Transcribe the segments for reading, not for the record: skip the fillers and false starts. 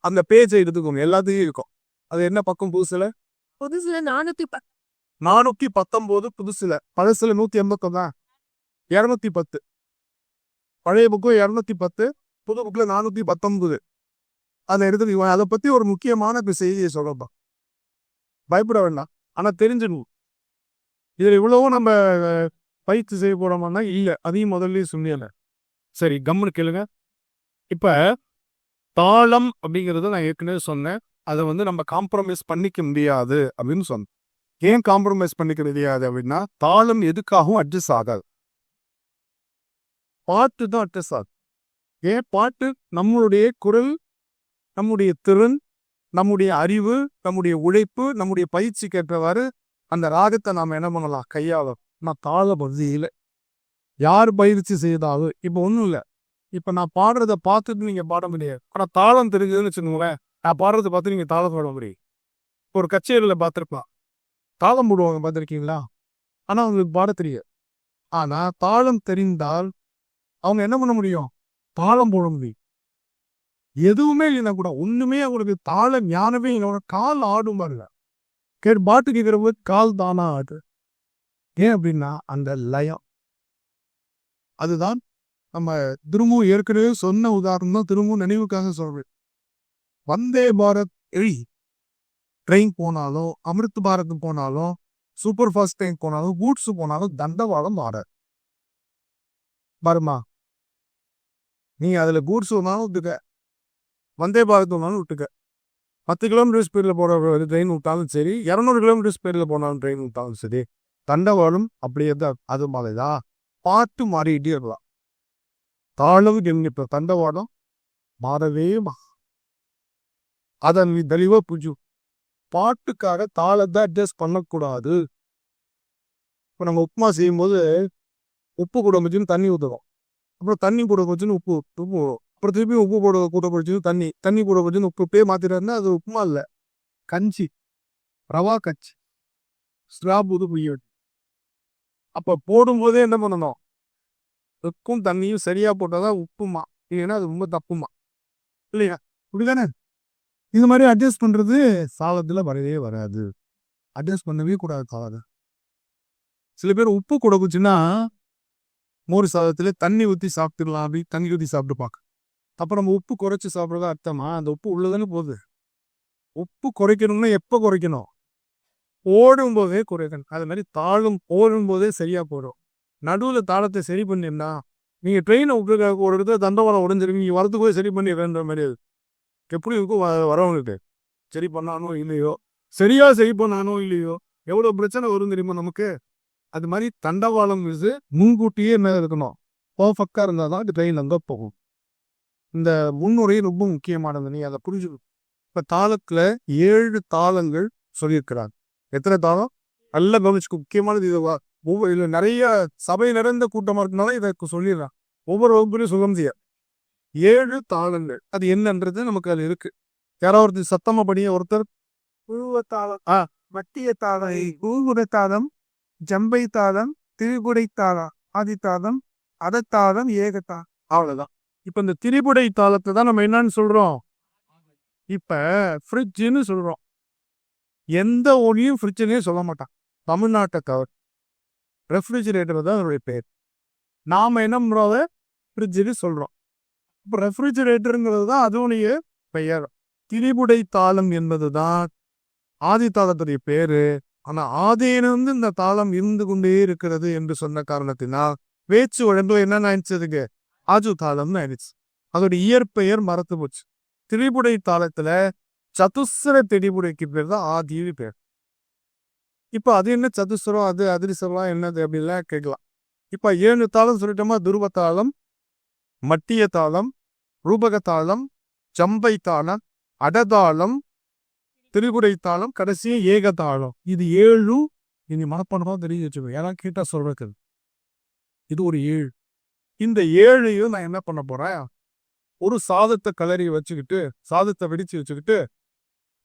அந்த பேஜை எடுத்துக்கோங்க, எல்லாத்தையும் இருக்கும். அது என்ன பக்கம் புதுசுல? புதுசுல 419 புதுசுல. பழசுல 189. 210. பழைய புக்கும் 210, புது புக்ல 419. அதை எடுத்துக்கோங்க. அதை பத்தி ஒரு முக்கியமான செய்தியை சொல்லப்பா. பயப்பட வேண்டாம், ஆனா தெரிஞ்சிடணும். இதுல இவ்வளவும் நம்ம பயிற்சி செய்ய போறோம்னா இல்ல, அதையும் முதல்ல சொன்னீங்க. சரி, கம்முன்னு கேளுங்க. இப்ப தாளம் அப்படிங்கறத நான் ஏற்கனவே சொன்னேன். அதை நம்ம காம்ப்ரமைஸ் பண்ணிக்க முடியாது அப்படின்னு சொன்னேன். ஏன் காம்ப்ரமைஸ் பண்ணிக்க முடியாது அப்படின்னா, தாளம் எதுக்காகவும் அட்ஜஸ்ட் ஆகாது. பாட்டு தான் அட்ஜஸ்ட் ஆகும். ஏன்? பாட்டு நம்மளுடைய குரல், நம்முடைய திறன், நம்முடைய அறிவு, நம்முடைய உழைப்பு, நம்முடைய பயிற்சிக்கு ஏற்றவாறு அந்த ராகத்தை நாம என்ன பண்ணலாம், கையாள. நான் தாளம் இல்லை, யார் பயிற்சி செய்தாலும் இப்போ ஒன்றும் இல்லை. இப்போ நான் பாடுறத பார்த்துட்டு நீங்க பாட முடியாது. ஆனா தாளம் தெரிஞ்சதுன்னு வச்சுக்கோங்களேன், நான் பாடுறத பார்த்து நீங்க தாளம் பாட முடியும். ஒரு கச்சேரியில பார்த்துருப்பா, தாளம் போடுவாங்க, பார்த்துருக்கீங்களா? ஆனா அவங்களுக்கு பாட தெரியாது. ஆனா தாளம் தெரிந்தால் அவங்க என்ன பண்ண முடியும்? தாளம் போட முடியும். எதுவுமே இல்லைன்னா கூட, ஒண்ணுமே அவங்களுக்கு தாள ஞானமே இல்லை, கால் ஆடும் பாருங்க. பாட்டு கேட்கிறவங்க கால் தானா ஆடு. ஏன் அப்படின்னா அந்த லயம். அதுதான் நம்ம திரும்பவும் ஏற்கனவே சொன்ன உதாரணம் தான் திரும்பவும் நினைவுக்காக சொல்றேன். வந்தே பாரத் ட்ரெயின் போனாலும், அமிர்த் பாரத் போனாலும், சூப்பர் ஃபாஸ்ட் ட்ரெயின் போனாலும், கூட்ஸ் போனாலும் தண்டவாளம் மாறாது. பாருமா, நீ அதுல கூட்ஸ் ஒன்னாலும் விட்டுக்க, வந்தே பாரத் ஒன்னாலும் விட்டுக்க. 10 கிலோமீட்டர் ஸ்பீடில் போற ட்ரெயின் விட்டாலும் சரி, 200 கிலோமீட்டர் ஸ்பீடில் போனாலும் ட்ரெயின் விட்டாலும் சரி, தண்டவாளம் அப்படியே தான். அது மாதிரிதான் பாட்டு மாறிக்கிட்டே இருக்கலாம். தாளம் இப்ப தண்டவாளம் மாறவே அதை நீ தெளிவா புரிஞ்சு. பாட்டுக்காக தாளத்தை அட்ஜஸ்ட் பண்ணக்கூடாது. இப்போ நம்ம உப்புமா செய்யும் போது உப்பு கூட வச்சுன்னு தண்ணி ஊற்றுறோம், அப்புறம் தண்ணி கூட வச்சுன்னு உப்பு வரும், அப்புறம் திருப்பி உப்பு கூட போச்சுன்னு தண்ணி கூட வச்சுன்னு உப்பு மாத்திட்டாருன்னா அது உப்புமா இல்லை, கஞ்சி, ரவா கஞ்சி, ஸ்லாபுது புய்ய. அப்ப போடும்போதே என்ன பண்ணணும்? உப்பும் தண்ணியும் சரியா போட்டாதான் உப்புமா, இல்லைன்னா அது ரொம்ப தப்புமா, இல்லையா? இப்படிதானே? இது மாதிரி அட்ஜஸ்ட் பண்றது சாதத்துல வரவே வராது. அட்ஜஸ்ட் பண்ணவே கூடாது சாதம். சில பேர் உப்பு கூட போச்சுன்னா மோர் சாதத்துல தண்ணி ஊற்றி சாப்பிட்டுடலாம், அப்படி தண்ணி ஊற்றி சாப்பிட்டுப்பாங்க. அப்ப நம்ம உப்பு குறைச்சி சாப்பிட்றதா அர்த்தமா? அந்த உப்பு உள்ளதானே போகுது. உப்பு குறைக்கணும்னா எப்போ குறைக்கணும்? ஓடும் போதே குறைக்கணும். அது மாதிரி தாளம் ஓடும் போதே சரியா போடும். நடுவில் தாளத்தை சரி பண்ணிருந்தா, நீங்க ட்ரெயினை ஒரு இடத்துல தண்டவாளம் உடஞ்சிருக்கு, நீங்க வரதுக்குள்ளே சரி பண்ணிடுறேன்ற மாதிரி. அது எப்படி இருக்கும் வரவங்களுக்கு? சரி பண்ணானோ இல்லையோ, சரியா சரி பண்ணானோ இல்லையோ, எவ்வளவு பிரச்சனை வரும் தெரியுமா நமக்கு? அது மாதிரி தண்டவாளம் முன்கூட்டியே என்ன இருக்கணும், பர்ஃபெக்டா இருந்தாதான் அது ட்ரெயின் அங்கே போகும். இந்த முன்னுரை ரொம்ப முக்கியமானது, நீ அதை புரிஞ்சுக்கணும். இப்ப தாளத்துல 7 தாளங்கள் சொல்லியிருக்கிறாங்க. எத்தனை தாளம்? நல்ல கவனிச்சுக்கு. முக்கியமானது இது. இதுல நிறைய சபை நிறைந்த கூட்டமா இருக்கனால இதை சொல்லிடுறான். ஒவ்வொரு வகுப்புலையும் சொல்ல முடியாது. 7 தாளங்கள் அது என்னன்றது நமக்கு அது இருக்கு. யாராவது ஒருத்தர் சத்தமா படிய. ஒருத்தர் தாளம், மத்திய தாளம், ஊர்குட தாளம், ஜம்பை தாளம், திரிபுடை தாளம், ஆதி தாளம், அதத்தாளம், ஏகத்தாளம். அவ்வளவுதான். இப்ப இந்த திரிபுடை தாளத்தை தான் நம்ம என்னன்னு சொல்றோம்? இப்ப ஃப்ரிட்ஜ்னு சொல்றோம். எந்த ஒளியும் ஃப்ரிட்ஜ்னே சொல்ல மாட்டான் தமிழ்நாட்டை தவிர. ரெஃப்ரிஜிரேட்டர் தான் அதனுடைய பேர். நாம என்ன பண்றோம்? ஃப்ரிட்ஜ்னு சொல்றோம். இப்போ ரெஃப்ரிஜிரேட்டருங்கிறது தான் அதனுடைய பெயர். திரிபுடை தாளம் என்பதுதான் ஆதி தாளத்துடைய பேரு. ஆனா ஆதியிலிருந்து இந்த தாளம் இருந்து கொண்டே இருக்கிறது என்று சொன்ன காரணத்தினால் பேச்சு வழங்குல என்னன்னு ஆயிடுச்சதுக்கு ஆஜு தாளம்னு ஆயிடுச்சு. அதோட இயற்பெயர் மறந்து போச்சு. திரிபுடை தாளத்துல சதுஸ்வர திரிபுடைக்கு பேர் தான் ஆதினு பேர். இப்ப அது என்ன சதுஸ்வரம், அது அதிரிசரம் என்னது அப்படின்லாம் கேட்கலாம். இப்ப 7 தாளம் சொல்லிட்டோமா? துருவ தாளம், மட்டிய தாளம், ரூபக தாளம், ஜம்பை தாளம், அடதாளம், திரிபுடை தாளம், கடைசியே ஏகதாளம். இது 7 இனி மனப்பாடமா தெரிஞ்சு வச்சுக்கோ, ஏன்னா கேட்டா சொல்றது. இது ஒரு 7. இந்த 7ஐயும் நான் என்ன பண்ண போறேன்? ஒரு சாதத்தை கலரி வச்சுக்கிட்டு, சாதத்தை வெடிச்சு வச்சுக்கிட்டு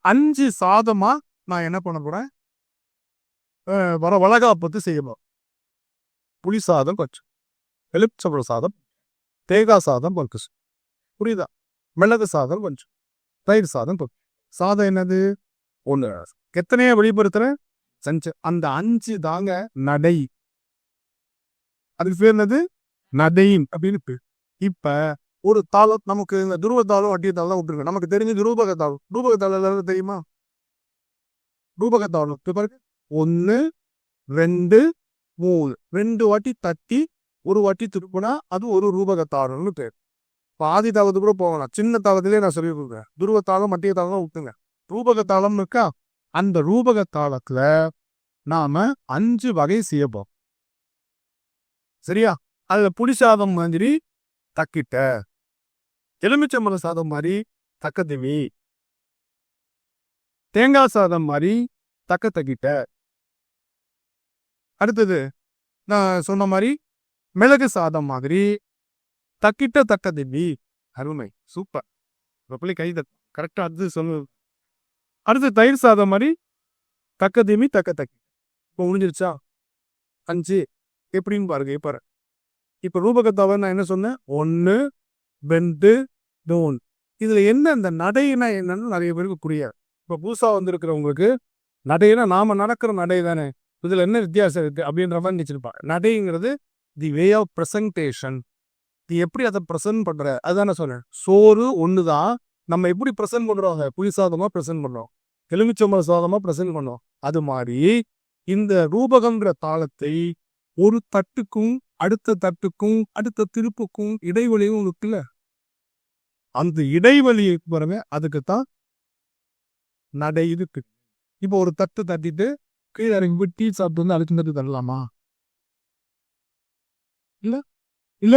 5 சாதமா நான் என்ன பண்ண போறேன்? வளகாப்பத்து செய்யணும். புளி சாதம் கொஞ்சம், எலுமிச்சம்பழ சாதம், தேங்காய் சாதம் கொஞ்சம், புரியுதா? மிளகு சாதம் கொஞ்சம், தயிர் சாதம். சாதம் என்னது? ஒண்ணு. எத்தனையா வெளிப்படுத்துற? அந்த 5 தாங்க நடை. அதுக்கு பேர் என்னது? நடை அப்படின்னு பேர். இப்ப ஒரு தாளம் நமக்கு இந்த துருவ தாளம் வட்டிய தாளம் விட்டுருங்க. நமக்கு தெரிஞ்சது ரூபக தாளம். ரூபக தாளம் எல்லாரும் தெரியுமா? ரூபக தாளம் பாருங்க. 1 2 3 2 வாட்டி தட்டி ஒரு வாட்டி திருப்பினா அது ஒரு ரூபக தாளம்னு பேர். பாதி தாளத்து கூட போகலாம். சின்ன தாளத்திலே நான் சொல்லி கொடுக்குறேன். துருவ தாளம் மட்டிய தாளம் விட்டுங்க. ரூபக தாளம் இருக்கா? அந்த ரூபக தாளத்துல நாம 5 வகை செய்யப்போம். சரியா? அதுல புளி சாதம் மாதிரி தக்கிட்ட, எலுமிச்சம்பழ சாதம் மாதிரி தக்கதிமி, தேங்காய் சாதம் மாதிரி தக்கிட்ட. அடுத்தது நான் சொன்ன மாதிரி மிளகு சாதம் மாதிரி தக்கிட்ட தக்கதிமி. அருமை, சூப்பர். ரொப்பலி கைத கரெக்டா அடுத்து சொல்லு. அடுத்து தயிர் சாதம் மாதிரி தக்கதிமி தக்கி. இப்போ முடிஞ்சிருச்சா? 5 எப்படின்னு பாருங்க. இப்ப ரூபகத்தாவ நான் என்ன சொன்னேன்? 1 2 3. இதுல என்ன இந்த நடைனா என்னன்னு நிறைய பேருக்கு புரியாது. இப்ப புதுசா வந்திருக்கிறவங்களுக்கு நடைனா நாம நடக்கிற நடை தானே, இதுல என்ன வித்தியாசம் இருக்கு அப்படின்ற மாதிரி நினைச்சிருப்பாங்க. நடைங்கிறது தி வே ஆஃப் பிரசன்டேஷன். நீ எப்படி அதை பிரசன்ட் பண்ற அதுதான் நான் சொன்னேன். சோறு ஒண்ணுதான், நம்ம எப்படி பிரசன்ட் பண்றோம்? புளி சாதமா பிரசன்ட் பண்றோம், எலுமிச்சம்பழ சாதமா பிரசன்ட் பண்ணோம். அது மாதிரி இந்த ரூபகம்ன்ற தாளத்தை ஒரு தட்டுக்கும் அடுத்த தட்டுக்கும் அடுத்த திருப்புக்கும் இடைவெளியும் இருக்குல்ல, அந்த இடைவெளியை பாருங்க, அதுக்குத்தான் நடை இருக்கு. இப்போ ஒரு தட்டு தட்டிட்டு கீழே இறங்கி போய் டீ சாப்பிட்டு வந்து அடுத்த தட்டு தரலாமா? இல்ல இல்ல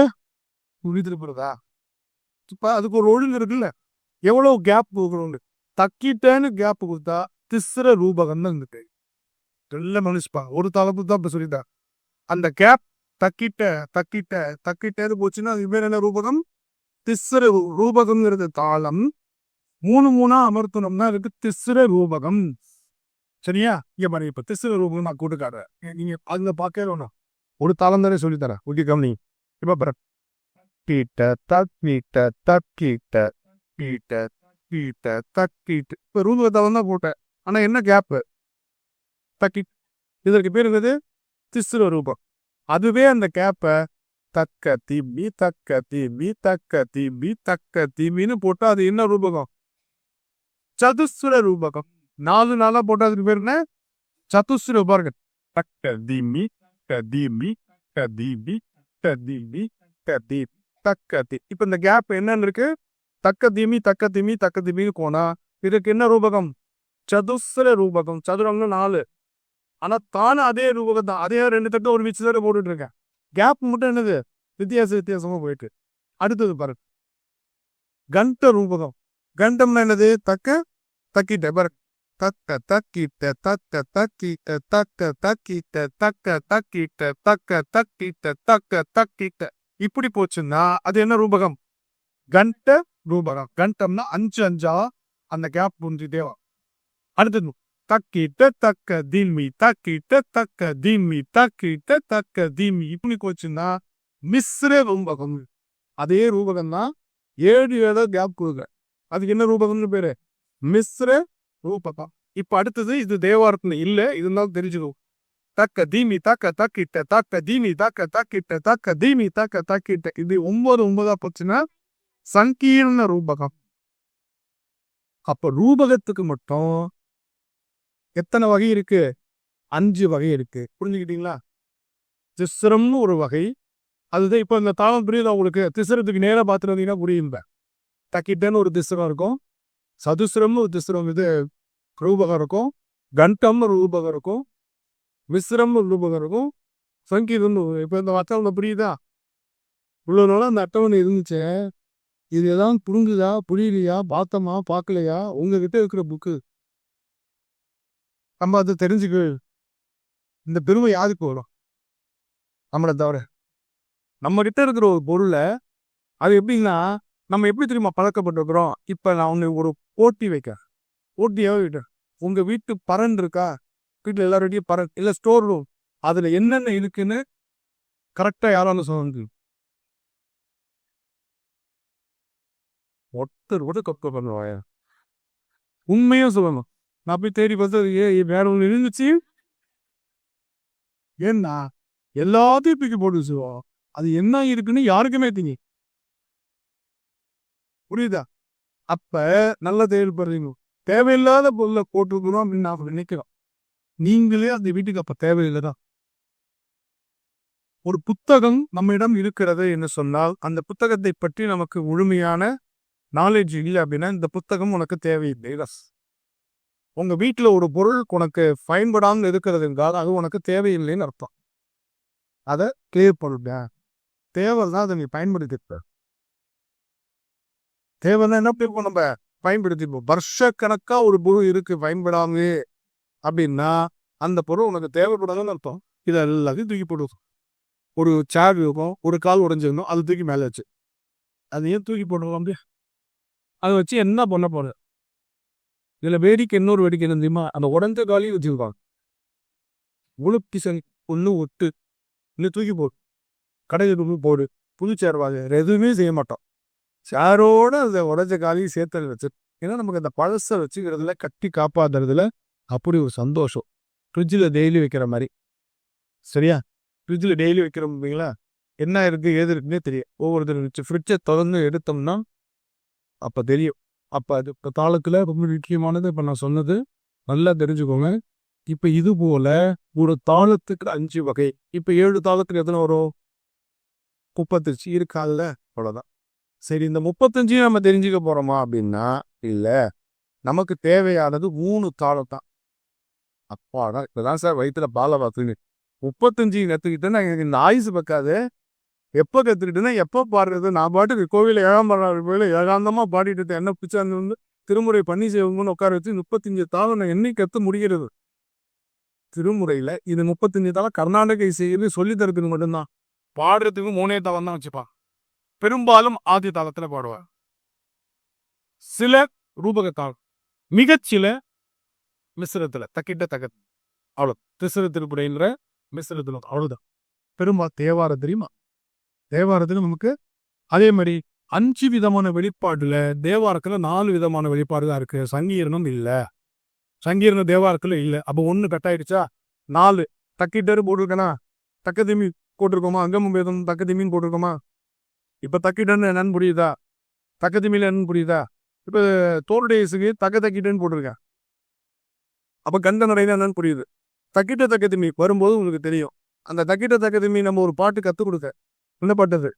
திருப்புறதா? இப்ப அதுக்கு ஒரு ஒழுங்கு இருக்குல்ல, எவ்வளவு கேப் கொடுக்கணும். தக்கிட்டேன்னு கேப் கொடுத்தா திஸ்ர ரூபகம் தான் இருக்கு. எல்லாம் மனுஷப்பாங்க. ஒரு தலைப்பு தான் இப்ப சொல்லிட்டா. அந்த கேப் தக்கிட்ட தக்கிட்ட தக்கிட்டேன்னு போச்சுன்னா அது பேர் என்ன ரூபகம்? திஸ்ர ரூபகம்ங்கிறது தாளம். 3 அமர்த்தணும்னா அதுக்கு திஸ்ர ரூபகம். சரியா? இங்க பாருங்க, இப்ப திஸ்ர ரூபகம் நான் கூட்டுக்காடுறேன். நீங்க அதுல பார்க்கணும். ஒரு தாளம் தானே சொல்லித்தரேன். ஓகே கவனி. இப்ப பாரு. கீட்ட தக்கிட்ட தக்கிட்ட கீட்ட கீட்ட தக்கிட்டு. இப்ப ரூபக தாளம் தான் போட்டேன். ஆனா என்ன கேப்? தக்கி. இதற்கு பேர் என்னது? திஸ்ர ரூபம். அதுவே அந்த கேப்ப தக்க திம்மி தக்க திம்மி தக்க திம்மி தக்க திம்மின்னு போட்டா அது என்ன ரூபகம்? சதுஸ்ர ரூபகம். 4 நாளா போட்டா அதுக்கு பேர் என்ன? சதுஸ்ர ரூபகம். தக்க திம்மி தக்க திம்மி தக்க திம்மி தக்க திம்மி தக்க திம்மி தக்க தி. இப்ப இந்த கேப் என்னன்னு இருக்கு? தக்க திம்மி தக்க திம்மி தக்க திம்மின்னு போனா இதுக்கு என்ன ரூபகம்? சதுஸ்ர ரூபகம். சதுரம்னு 4. ஆனா தானே அதே ரூபகம் தான். அதே 2 தட்டு ஒரு மிச்சம் தர போட்டுட்டு இருக்கேன். கேப் மட்டும் என்னது? வித்தியாசமா போயிட்டு. அடுத்தது பாருங்க, கண்ட ரூபகம். கண்டம்னா என்னது? தக்க தக்கிட்ட பாருங்க. தக்க தக்கிட்ட தக்க தக்கிட்ட தக்க தக்கிட்ட தக்க தக்கிட்ட தக்க தக்கிட்ட தக்க தக்கிட்ட. இப்படி போச்சுன்னா அது என்ன ரூபகம்? கண்ட ரூபகம். கண்டம்னா 5 5 அந்த கேப் புரிஞ்சுட்டே வா. அடுத்தது தக்கிட்ட தக்க தீமி தக்கிட்ட தக்க தீமி தக்கிட்ட தக்க தீமி. இப்படி போச்சுன்னா மிஸ்ர ரூபகம். அதே ரூபகம் தான் 7 கேப் கொடுக்க. அதுக்கு என்ன ரூபகம்னு பேரு? மிஸ்ர ரூபகம். இப்ப அடுத்தது இது தேவாரத்துல இல்ல, இருந்தாலும் தெரிஞ்சுக்கோ. தக்க தீமி தக்க தக்கிட்ட தக்க தீமி தக்க தக்கிட்ட தக்க தீமி தக்க தக்கிட்ட. இது 9 போச்சுன்னா சங்கீர்ண ரூபகம். அப்ப ரூபகத்துக்கு மட்டும் எத்தனை வகை இருக்கு? 5 வகை இருக்கு. புரிஞ்சுக்கிட்டீங்களா? திஸ்ரம்னு ஒரு வகை. அதுதான் இப்ப இந்த தாளம் புரியுதா உங்களுக்கு? திஸ்ரத்துக்கு நேரா பார்த்துட்டு வந்தீங்கன்னா புரியுங்க. தக்கிட்டன்னு ஒரு திஸ்ரம் இருக்கும், சதுஸ்ரம்னு ஒரு திஸ்ரம் இது ரூபகம் இருக்கும், கண்டம்னு ஒரு ரூபகம் இருக்கும், மிஸ்ரம்னு ஒரு ரூபகம் இருக்கும், சங்கீதம்னு. இப்ப இந்த அட்டவணை புரியுதா? இவ்வளவு நாளா அந்த அட்டவணை இருந்துச்சு. இது எதாவது புரிஞ்சுதா புரியலையா, பார்த்தோமா பார்க்கலையா? உங்ககிட்ட இருக்கிற புக்கு நம்ம அதை தெரிஞ்சுக்க. இந்த பெருமை யாருக்கு வரும்? நம்மளை தவிர. நம்ம கிட்ட இருக்கிற ஒரு பொருளை அது எப்படின்னா நம்ம எப்படி தெரியுமா பழக்கப்பட்டிருக்கிறோம்? இப்ப நான் உன்னை ஒரு போட்டி வைக்கிறேன். போட்டியாவே விட்டேன். உங்க வீட்டு பரன் இருக்கா? வீட்டுல எல்லாருடைய பரன் இல்ல ஸ்டோர் ரூம், அதுல என்னென்ன இருக்குன்னு கரெக்டா யாராலும் சொல்லுங்க. ஒருத்தர் கூட கப்ப பண்ணுவாங்க. உண்மையா சொல்லணும். நான் போய் தேடி பார்த்தா வேற ஒண்ணு இருந்துச்சு. ஏன்னா எல்லாத்தையும் தூக்கி போட்டு வச்சுருவோம். அது என்ன இருக்குன்னு யாருக்குமே தெரியும். புரியுதா? அப்ப நல்ல தேவைப்படுறீங்க. தேவையில்லாத பொருளை போட்டுக்கணும் அப்படின்னு நான் நினைக்கிறோம். நீங்களே அந்த வீட்டுக்கு அப்ப தேவையில்லைதான். ஒரு புத்தகம் நம்மிடம் இருக்கிறது என்று சொன்னால் அந்த புத்தகத்தை பற்றி நமக்கு முழுமையான நாலேஜ் இல்லை அப்படின்னா இந்த புத்தகம் உனக்கு தேவையில்லை. உங்க வீட்டுல ஒரு பொருள் உனக்கு பயன்படாமல் இருக்கிறது என்றால் அது உனக்கு தேவையில்லைன்னு அர்த்தம். அதை கிளியர் பண்ணுங்க. தேவைதான் அதை நீ பயன்படுத்திப்ப. தேவைன்னா என்ன இப்போ நம்ம பயன்படுத்திப்போம். வருஷ கணக்கா ஒரு பொருள் இருக்கு பயன்படாமே அப்படின்னா அந்த பொருள் உனக்கு தேவைப்படாதுன்னு அர்த்தம். இதை எல்லாத்தையும் தூக்கி போடுவோம். ஒரு சேர் இருக்கும், ஒரு கால் உடஞ்சிருந்தோம், அது தூக்கி மேலே வச்சு அதையும் தூக்கி போடுவோம். அதை வச்சு என்ன பண்ண போறது? இதுல வேடிக்கை இன்னொரு வேடிக்கை என்ன தெரியுமா? அந்த உடஞ்ச காலையும் வச்சிருப்பாங்க. உழுப்பி சரி ஒன்று ஒட்டு இன்னும் தூக்கி போடு, கடைக்கு போடு, புது சேர் வாங்க, எதுவுமே செய்ய மாட்டோம். சேரோட அந்த உடஞ்ச காலையும் சேர்த்து வச்சு. ஏன்னா நமக்கு அந்த பழசை வச்சுக்கிறதுல கட்டி காப்பாத்துறதுல அப்படி ஒரு சந்தோஷம். ஃப்ரிட்ஜில் டெய்லி வைக்கிற மாதிரி. சரியா? ஃப்ரிட்ஜில் டெய்லி வைக்கிறோம்ங்களா, என்ன இருக்கு ஏது இருக்குன்னே தெரியும். ஒவ்வொருத்தர் வச்சு ஃப்ரிட்ஜை திறந்து எடுத்தோம்னா அப்போ தெரியும். அப்போ அது இப்போ தாளத்தில் ரொம்ப முக்கியமானது. இப்போ நான் சொன்னது நல்லா தெரிஞ்சுக்கோங்க. இப்போ இது போல ஒரு தாளத்துக்கு 5 வகை. இப்போ 7 தாளத்துக்கு எத்தனை வரும்? 35 இருக்காதுல்ல, அவ்வளோதான். சரி, இந்த 35 நம்ம தெரிஞ்சுக்க போறோமா அப்படின்னா இல்லை. நமக்கு தேவையானது 3 தாளம் தான். அப்பாடா, இப்போதான் சார் வயிற்றுல பாலை பார்த்துங்க. 35 கற்றுக்கிட்டேன்னா எனக்கு இந்த ஆயுசு பக்காது. எப்போ கற்றுக்கிட்டேன்னா எப்போ பாடுறது? நான் பாட்டுக்கு கோவிலில் 7ஆம் கோயில ஏகாந்தமாக பாடிட்டு என்ன பிச்சை வந்து திருமுறை பண்ணி செய்வோம்னு உட்கார வச்சு 35 தாளம் நான் என்னைக்கு கற்று முடிகிறது? திருமுறையில் இது 35 தாளம் கர்நாடக இசையில சொல்லி தரத்துக்கு மட்டும்தான். பாடுறதுக்கு 3 தாளம் தான் வச்சுப்பான். பெரும்பாலும் ஆதி தாளத்தில் பாடுவார். சில ரூபகத்தாளம், மிகச்சில மிஸ்ரத்தில் தக்கிட்ட தகத், அவ்வளோ திசிற திருப்புடைன்ற மிஸ்ரத்தில் அவ்வளோதான். பெரும்பாலும் தேவாரம் தெரியுமா? தேவாரத்தில் நமக்கு அதே மாதிரி 5 விதமான வெளிப்பாடுல தேவாரத்துல 4 விதமான வெளிப்பாடு தான் இருக்கு. சங்கீரணம் இல்லை. சங்கீரணம் தேவாரத்துல இல்லை. அப்போ 1 கட்டாயிடுச்சா? 4 தக்கிட்டரு போட்டிருக்கனா? தக்கதிமி போட்டிருக்கோமா? அங்கமும் வேதம் தக்கதிமின்னு போட்டிருக்கோமா? இப்போ தக்கிட்டன்னு என்னன்னு புரியுதா? தக்கதிமில என்னன்னு புரியுதா? இப்போ தோருடையசுக்கு தக்கிட்டன்னு போட்டிருக்கேன். அப்போ கந்த நடையில என்னன்னு புரியுது. தக்கிட்ட தக்கதிமி வரும்போது உங்களுக்கு தெரியும். அந்த தக்கிட்ட தக்கதிமி நம்ம ஒரு பாட்டு கற்றுக் கொடுக்க என்ன பட்டது?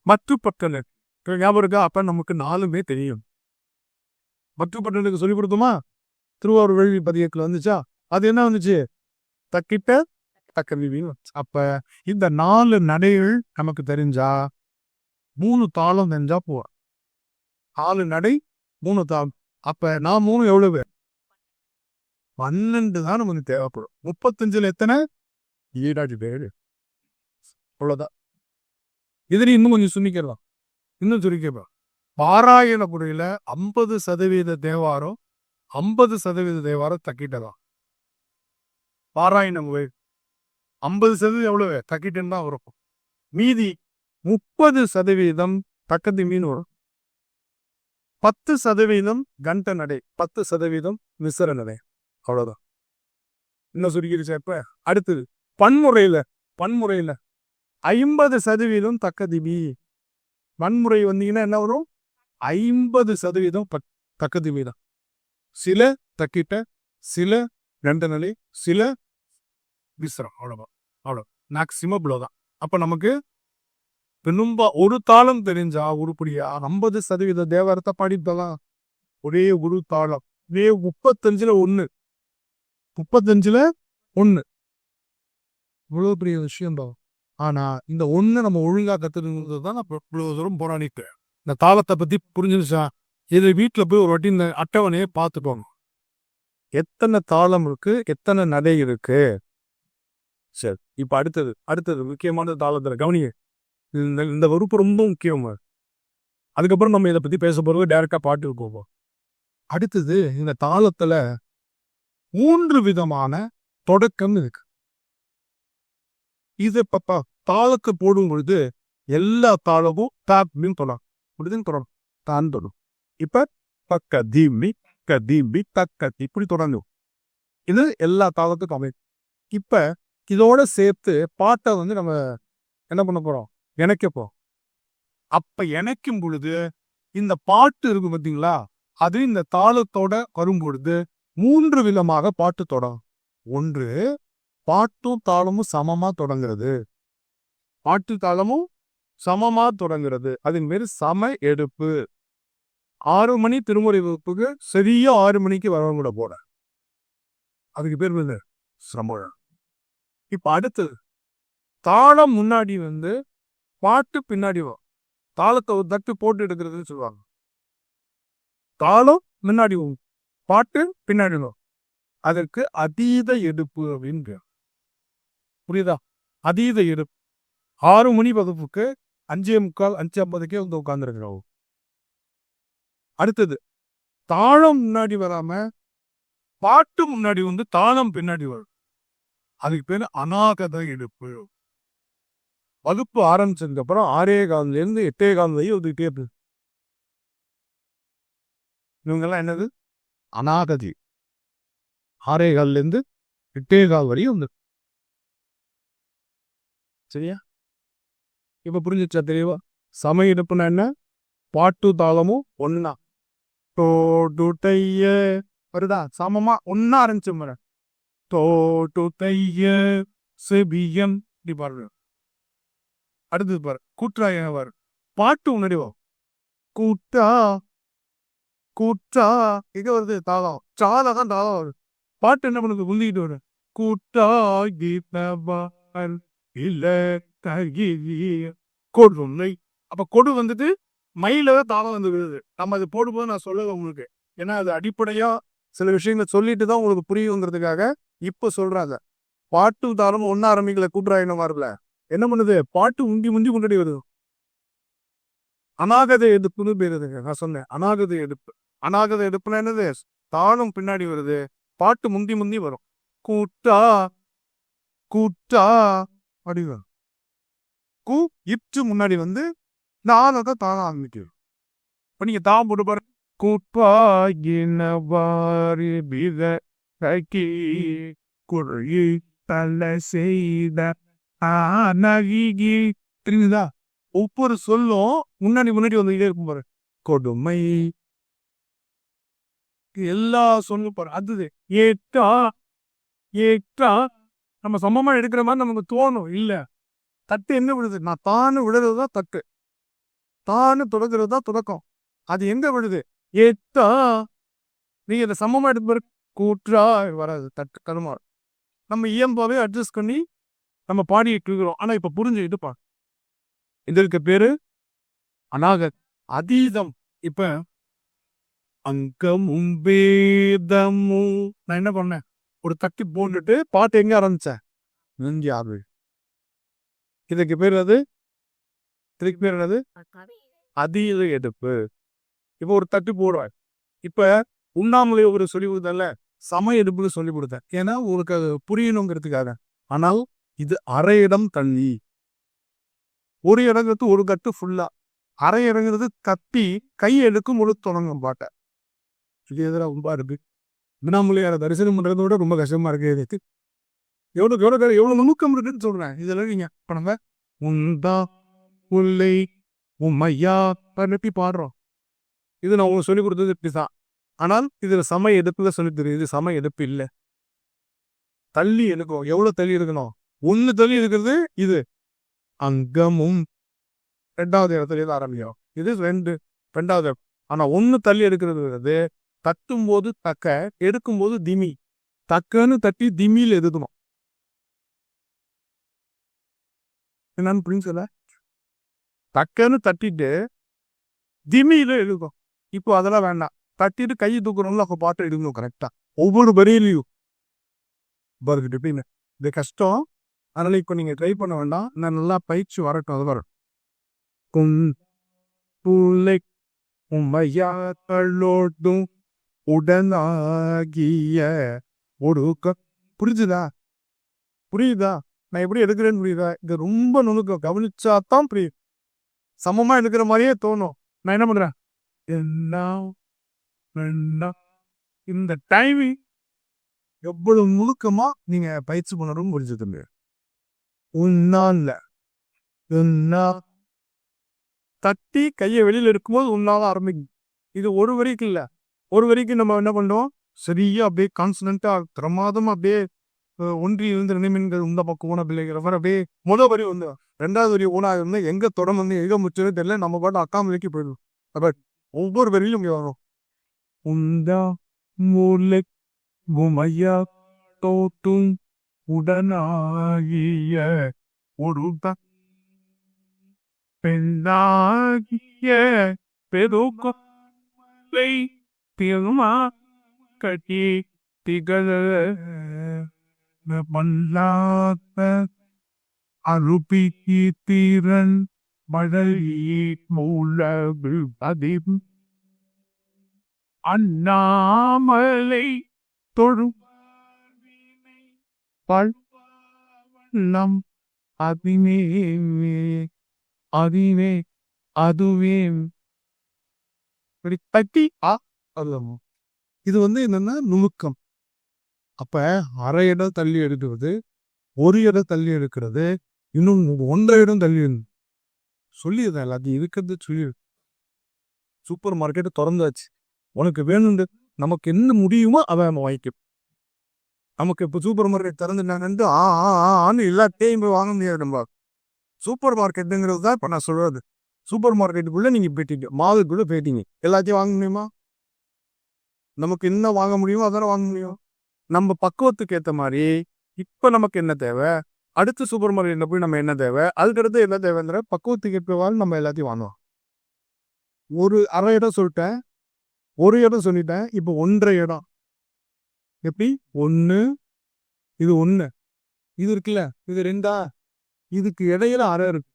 மற்றுப்பட்டனர் ஞாபகம் இருக்கா? அப்ப நமக்கு 4மே தெரியும். மற்றுப்பட்டனுக்கு சொல்லிக் கொடுத்தோமா? திருவாரூர் வேள்வி பதியத்துல வந்துச்சா? அது என்ன வந்துச்சு? தக்கிட்ட தக்கதிமின்னு. அப்ப இந்த 4 நடைகள் நமக்கு தெரிஞ்சா 3 தாளம் தெரிஞ்சா போறோம். 4 நடை 3 தாளம். அப்ப நான் 3 எவ்வளவு? 12 தான் நமக்கு தேவைப்படும். 35ல் எத்தனை? 7 அவ்வளவுதான். இதுல இன்னும் கொஞ்சம் சுருக்கிடலாம். இன்னும் சுருக்கிடலாம். பாராயண முறையில 50% தேவாரம் 50% தேவாரம் தக்கிட்டதான். பாராயண முறை 50% எவ்வளவு? தக்கிட்டுன்னு தான் வரும். மீதி 30% தக்கதிமின்னு வரும். 10% கண்ட நடை, 10% மிஸ்ர நடை. அவ்வளவுதான். இன்னும் சுருக்கிடுச்சா? இப்ப அடுத்தது பன்முறையில 50% தக்கதிமி. வன்முறை வந்தீங்கன்னா என்ன வரும்? 50% தக்கதிமி தான். சில தக்கிட்ட, சில கண்டநிலை, சில விசிரம். அவ்வளவுதான். அவ்வளோ மேக்சிமம் இவ்வளோதான். அப்ப நமக்கு ஒரு தாளம் தெரிஞ்சா உருப்படியா 50% தேவாரத்தை பாடித்தலாம். ஒரே ஒரு தாளம். இதே 35ல் 1, 35ல் 1 இவ்வளவு பெரிய விஷயம் தான். ஆனா இந்த 1 நம்ம ஒழுங்கா கத்துக்கிறது தான் நான் இவ்வளவு தூரம் போராடிட்டேன். இந்த தாளத்தை பத்தி புரிஞ்சிருச்சா? இது வீட்டுல போய் ஒரு வாட்டி இந்த அட்டவணையை பார்த்துக்கோங்க. எத்தனை தாளம் இருக்கு, எத்தனை நடை இருக்கு. சரி, இப்ப அடுத்தது முக்கியமான தாளத்துல கவனிங்க. இந்த வகுப்பு ரொம்ப முக்கியம். அதுக்கப்புறம் நம்ம இதை பத்தி பேச போறது டைரக்டா பாட்டுக்கு போவோம். அடுத்தது இந்த தாளத்துல 3 விதமான தொடக்கம் இருக்கு. இது பப்பா தாளத்தை போடும் பொழுது எல்லா தாளமும் தாப்னு சொல்லலாம். முடிதுன்னு சொல்லணும். தான் தொடும். இப்ப பக்க தீமி தக்க தீபி தக்க இப்படி தொடங்கும். இது எல்லா தாளத்துக்கும் அமையும். இப்ப இதோட சேர்த்து பாட்டை வந்து நம்ம என்ன பண்ண போறோம், இணைக்க போறோம். அப்ப இணைக்கும் பொழுது இந்த பாட்டு இருக்கு பார்த்தீங்களா, அது இந்த தாளத்தோட வரும் பொழுது 3 விதமாக பாட்டு தொடங்கும். ஒன்று, பாட்டும் தாளமும் சமமா தொடங்குறது. பாட்டு தாளமும் சமமா தொடங்குறது, அதன் பேரு சம எடுப்பு. 6 மணி திருமுறை வகுப்புக்கு சரியா 6 மணிக்கு வரவங்க கூட போட, அதுக்கு பேர் வந்து சமழம். இப்ப அடுத்தது, தாளம் முன்னாடி வந்து பாட்டு பின்னாடி வரும். தாளத்தை ஒரு தட்டு போட்டு எடுக்கிறதுன்னு சொல்லுவாங்க. தாளம் முன்னாடி வரும், பாட்டு பின்னாடி வரும். அதற்கு அதீத எடுப்பு அப்படின்னு பேர். புரியுதா? அதீத எடுப்பு. 6 மணி வகுப்புக்கு 5:45 5:50 வந்து உட்கார்ந்துருக்கிறோம். அடுத்தது, தாளம் முன்னாடி வராம பாட்டு முன்னாடி வந்து தாளம் பின்னாடி வரும். அதுக்கு பேரு அநாகத எடுப்பு. வகுப்பு ஆரம்பிச்சதுக்கு அப்புறம் 6:15 8:15 வந்துகிட்டே இருக்கு. இவங்கெல்லாம் என்னது? அநாகதி. 6:15 8:15 வரையும் வந்து. சரியா? இப்ப புரிஞ்சிச்சா தெளிவா? சம எடுப்புனா என்ன? பாட்டு தாளமும் ஒன்னா தோடுடைய வருதா, சமமா ஒன்னா ஆரம்பிச்சு முறை. தோடுடைய செபியம் இப்படி பாருங்க. அடுத்தது பாரு, கூற்றாய பாரு, பாட்டு முன்னாடி வரும். கூட்டா கூட்டா எங்க வருது? தாளம். சாதான் தாளம் வருது. பாட்டு என்ன பண்ணுது? முந்திக்கிட்டு வரும். கூட்டா கீதபால் இல்ல கொடுமை. அப்ப கொடு வந்துட்டு மயில தாளம் வந்து விழுது. நம்ம அது போடும்போது நான் சொல்லல உங்களுக்கு, ஏன்னா அது அடிப்படையா சில விஷயங்களை சொல்லிட்டு தான் உங்களுக்கு புரியுங்கிறதுக்காக இப்ப சொல்றாங்க. பாட்டு தாளம் ஒன்னா ஆரம்பிக்கல, கூட்டுறாயினம் வரல. என்ன பண்ணுது? பாட்டு முந்தி முன்னாடி வருது. அநாகத எடுப்புன்னு பேருதுங்க. நான் சொன்னேன் அநாகத எடுப்பு. அநாகத எடுப்புனா என்னது? தாளம் பின்னாடி வருது, பாட்டு முந்தி வரும். கூட்டா கூட்டா அப்படி வரும். கூ இப்சு முன்னாடி வந்து நாளத்தை தாளம் ஆரம்பிக்குது. இப்ப நீங்க தாளம் போட்டு பாரு. கூட்பாகினவாரி பித கி குழி தலை செய்த ஆனகி. தெரியுதா? ஒவ்வொரு சொல்லும் முன்னாடி வந்துகிட்டே இருக்கும் பாரு. கொடுமை எல்லா சொல்லும் பாரு. அது ஏற்றா ஏற்றா நம்ம சமமா எடுக்கிற மாதிரி நமக்கு தோணும். இல்ல, தட்டு என்ன விழுது? நான் தானு விழுறது தான் தட்டு, தானு தொடங்குறது தான் தொடக்கம். அது எங்க விழுது? ஏத்தா. நீங்க இதை சமமா எடுத்து பாரு, கூற்றா வராது, தட்டு கருமா. நம்ம இயல்பாவே அட்ஜஸ்ட் பண்ணி நம்ம பாடிட்டு இருக்கிறோம். ஆனா இப்ப புரிஞ்சுக்கிட்டு பா, இதற்கு பேரு அநாக அதீதம். இப்ப அங்கமும் வேதமும் நான் என்ன பண்ணேன்? ஒரு தட்டி போட்டுட்டு பாட்டு எங்க ஆரம்பிச்சேன்? நெஞ்சு ஆறு. இதுக்கு பேர் அது, இதுக்கு பேர் என்னது? அதீத எடுப்பு. இப்ப ஒரு தட்டு போடுவேன். இப்ப உண்ணாமலே ஒரு சொல்லி கொடுத்தல, சம எடுப்புக்கு சொல்லி கொடுத்தேன், ஏன்னா உங்களுக்கு அது புரியணுங்கிறதுக்காக. ஆனால் இது அரை இடம் தள்ளி, ஒரு இடங்கிறது ஒரு கட்டு ஃபுல்லா, அரை இடங்கிறது கத்தி கை எடுக்கும் முழு தொடங்கும் பாட்டை. இது எதிராக ரொம்ப இருக்கு. உண்ணாமலையார தரிசனம் பண்றதை விட ரொம்ப கஷ்டமா இருக்கு. எதுக்கு எவ்வளவு நுணுக்கம் இருக்குன்னு சொல்றேன். இதெல்லாம் நீங்க இப்ப நம்ம உண்டா உள்ளை உம்மையா பரப்பி பாடுறோம். இது நான் உங்களுக்கு சொல்லி கொடுத்தது இப்படிதான். ஆனால் இதுல சம எடுப்புல சொல்லி தெரியுது. இது சம எடுப்பு இல்ல. தள்ளி எடுக்கும். எவ்வளவு தள்ளி இருக்கணும்? 1 தள்ளி இருக்கிறது இது. அங்கமும் 2வது இடத்துல ஆரம்பிக்கும். இது 2வது. ஆனா 1 தள்ளி எடுக்கிறது தட்டும் போது தக்க, எடுக்கும் போது திமி. தக்கன்னு தட்டி திமியில் எதுக்கணும். என்னன்னு புரிஞ்சல? தக்கன்னு தட்டிட்டு திமியில எழுதும். இப்போ அதெல்லாம் வேண்டாம். தட்டிட்டு கையை தூக்குறோம்ல, அப்ப பாட்டு எழுதணும் கரெக்டா ஒவ்வொரு வரியிலையும். எப்படின்னு இது கஷ்டம். அதனால இப்ப நீங்க ட்ரை பண்ண வேண்டாம். நான் நல்லா பயிற்சி வரட்டும். அது வரும். உம்மையாளோடும் உடனாகிய ஒரு புரிஞ்சுதா? புரியுதா நான் எப்படி எடுக்கிறேன்னு? புரியுதா? இது ரொம்ப நுணுக்கம், கவனிச்சாதான் புரியும். சமமா எடுக்கிற மாதிரியே தோணும். நான் என்ன பண்றேன்? இந்த டைமிங் எவ்வளவு நுணுக்கமா நீங்க பயிற்சி பண்ணணும் புரிஞ்சுதுங்க. உன்னால உன்னா தட்டி கையை வெளியில இருக்கும்போது உன்னால ஆரம்பிக்கும். இது ஒரு வரிக்கு இல்ல. ஒரு வரிக்கு நம்ம என்ன பண்றோம், சரியா அப்படியே கான்சனண்டா பிரமாதமா அப்படியே ஒன்றி இருந்த நினைமின்கள் இந்த பக்கம் ஊன பிள்ளைங்கிற மாதிரி அப்படியே வரி வந்து 2வது வரி ஊனாக இருந்து எங்க தொடர்ந்து வந்து எங்க முச்சுன்னு தெரியல, நம்ம பாட்டு அக்காமலைக்கு போயிடும். பட் ஒவ்வொரு வரியிலும் இங்க வரும். உந்தா மூலை குமையா தோத்தும் உடனாகிய ஒரு பெண்ணாகிய பெருகொலை பெருமா கட்டி திகழ மல்லாத்த அருபிக்கு திறன் மழை மூலவு அதிம் அண்ணாமலை தொழும் பள்ளம் அதினே அதினே அதுவே தட்டி இது வந்து என்னன்னா நுணுக்கம். அப்ப அரை இடம் தள்ளி எடுக்கிறது, ஒரு இடம் தள்ளி எடுக்கிறது, இன்னும் 1.5 இடம் தள்ளி சொல்லிடுறேன். எல்லாத்தையும் இருக்கிறது சொல்லி சூப்பர் மார்க்கெட் திறந்தாச்சு. உனக்கு வேணுண்டு நமக்கு என்ன முடியுமோ அதை நம்ம வாங்கிக்கும். நமக்கு இப்போ சூப்பர் மார்க்கெட் திறந்துட்டாங்கன்ட்டு ஆன்னு எல்லாத்தையும் போய் வாங்க முடியாது. நம்ம சூப்பர் மார்க்கெட்டுங்கிறது தான் இப்போ நான் சொல்றது. சூப்பர் மார்க்கெட்டுக்குள்ள நீங்க போயிட்டீங்க, மாலுக்குள்ள போயிட்டீங்க, எல்லாத்தையும் வாங்க முடியுமா? நமக்கு என்ன வாங்க முடியுமோ அதான வாங்க முடியும். நம்ம பக்குவத்துக்கு ஏற்ற மாதிரி இப்போ நமக்கு என்ன தேவை, அடுத்த சூப்பர் மார்க்கெட்ல போய் நம்ம என்ன தேவை, அதுக்கடுத்து என்ன தேவைங்கிற பக்குவத்துக்கு ஏற்றவாறு நம்ம எல்லாத்தையும் வாங்குவோம். ஒரு அரை இடம் சொல்லிட்டேன், ஒரு இடம் சொல்லிட்டேன், இப்போ 1.5 இடம். எப்படி 1 இது 1 இது இருக்குல்ல, இது 2 இதுக்கு இடையில அரை இருக்கு.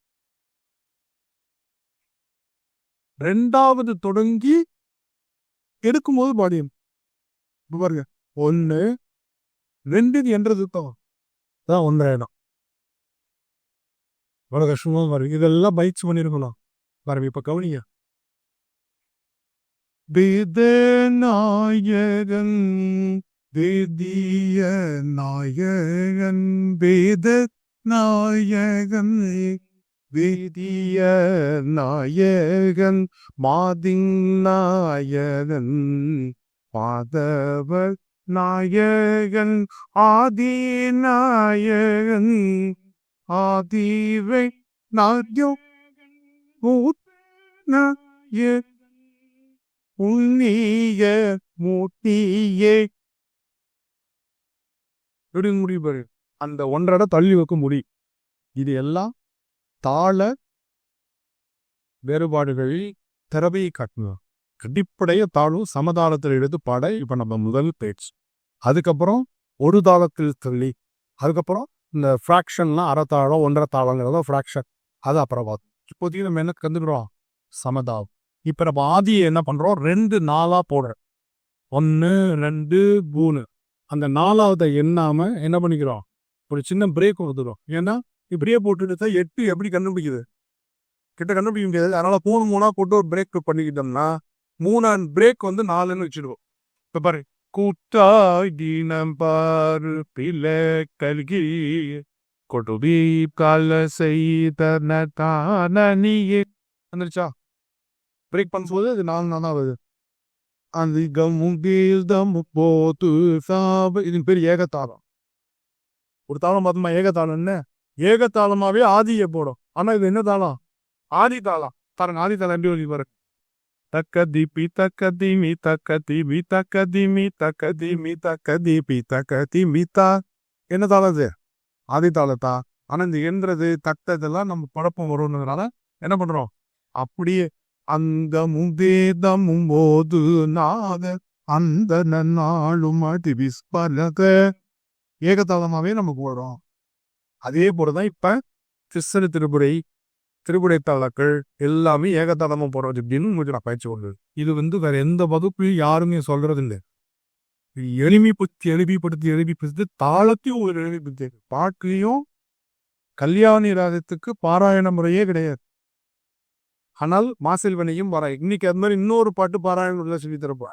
2வது தொடங்கி எடுக்கும்போது பாடியும் பாருங்க 1 2 என்றது தான் 1.5 இடம். இவ்வளவு கஷ்டமா பாருங்க. இதெல்லாம் பயிற்சி பண்ணிருக்கலாம் பாருங்க. இப்ப கவனிங்க. நாயகன் வேதிய நாயகன் வேத நாயகன் வேதிய நாயகன் மாதிங் நாயகன் மாதவர் நாயகன் ஆதி நாயகன் ஆதிவை நாயோ உன்னிய மூட்டியே முடிவு. அந்த 1.5 இடம் தள்ளி வைக்க முடியும். இது எல்லாம் தாள வேறுபாடுகளில் திறமையை காட்டணும். அடிப்படைய தாளும் சமதாளத்தில் எடுத்து பாட இப்ப நம்ம முதல் பேச்சு. அதுக்கப்புறம் ஒரு தாளத்தில் தள்ளி, அதுக்கப்புறம் இந்த ஃப்ராக்ஷன்லாம் அரை தாளம் 1.5 தாளங்கிறத ஃப்ராக்ஷன், அது அப்புறம் பார்த்து. இப்போதைக்கு நம்ம என்ன கண்டுக்கிறோம், சமதாளம். இப்ப நம்ம ஆதியை என்ன பண்றோம், 2 4 போடுறோம். 1 2 3. அந்த 4வது எண்ணாம என்ன பண்ணிக்கிறோம், ஒரு சின்ன பிரேக் கொடுத்துடும். ஏன்னா இப்படியே போட்டுட்டு 8 எப்படி கண்டுபிடிக்குது, கிட்ட கண்டுபிடிக்க முடியாது. அதனால 3 3 போட்டு ஒரு பிரேக் பண்ணிக்கிட்டோம்னா 3 பிரேக் வந்து 4ன்னு வச்சுடுவோம். இப்ப பாரு, கூட்டாய் தினம் பாரு பிள்ளை கல்கி கொட்டுவி கால செய்தன தானியே வந்துருச்சா. பிரேக் பண்ணும்போது அது 4 தான் வருது. அந்த போது இதன் பேர் ஏகத்தாளம். ஒரு தாளம் பார்த்தோமா ஏகத்தாளம்னு, ஏகத்தாளமாவே ஆதியை போடும். ஆனா இது என்ன தாளம், ஆதி தாளம். பாருங்க ஆதி தாளம் எப்படி வருது பாருங்க. தக்கதிபி தக்கதிமி தக்கதிமி தக்கதிமி தக்கதிமி தக்கதிபி தக்கதிமி தா. என்ன தாளம் இது, ஆதி தாளத்தா. ஆனா இந்த என்றது தக்கதெல்லாம் நம்ம குழப்பம் வரும்ன்றதுனால என்ன பண்றோம், அப்படியே அந்த முவேதமும் போது நாத அந்த நாளும் அடி விஸ்பலக ஏகத்தாளமாவே நமக்கு வரும். அதே போலதான் இப்ப கிருஷ்ண திருப்புடை தாளக்கள் எல்லாமே ஏகத்தாளமா போறது அப்படின்னு கொஞ்சம் நான் பயிற்சி வருது. இது வந்து வேற எந்த வகுப்பையும் யாருமே சொல்றது இல்லை. எளிமைப்படுத்தி தாளத்தையும் ஒரு எளிமைப்படுத்தி. பாட்டுலையும் கல்யாணி ராகத்துக்கு பாராயண முறையே கிடையாது. ஆனால் மாசில்வனையும் பாராயணம். இன்னைக்கு அது மாதிரி இன்னொரு பாட்டு பாராயணம் சொல்லி தரப்பா.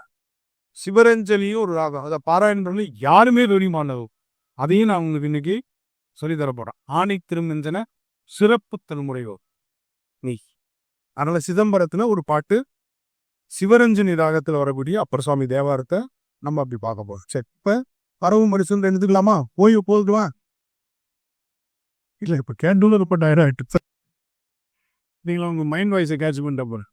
சிவரஞ்சலியும் ஒரு ராகம். அதை பாராயணம் பண்ணி யாருமே தெரியுமானது. அதையும் நான் உங்களுக்கு இன்னைக்கு சொல்லித்தர போறேன். ஆணை திருமஞ்சன சிறப்பு திருமுறையோ நீ. அதனால சிதம்பரத்துல ஒரு பாட்டு சிவரஞ்சனி ராகத்துல வரக்கூடிய அப்பர் சுவாமி தேவாரத்தை நம்ம அப்படி பார்க்க போறோம். சரி, இப்ப பரவும் மனுஷன் எடுத்துக்கலாமா? ஓய்வு போதுமா? இல்ல, இப்ப கேண்டூல ரொம்ப டயர்ட் ஆயிட்டு நீங்களும் உங்க மைண்ட் வாய்ஸை கேட்ச் பண்ணிட்ட போறேன்.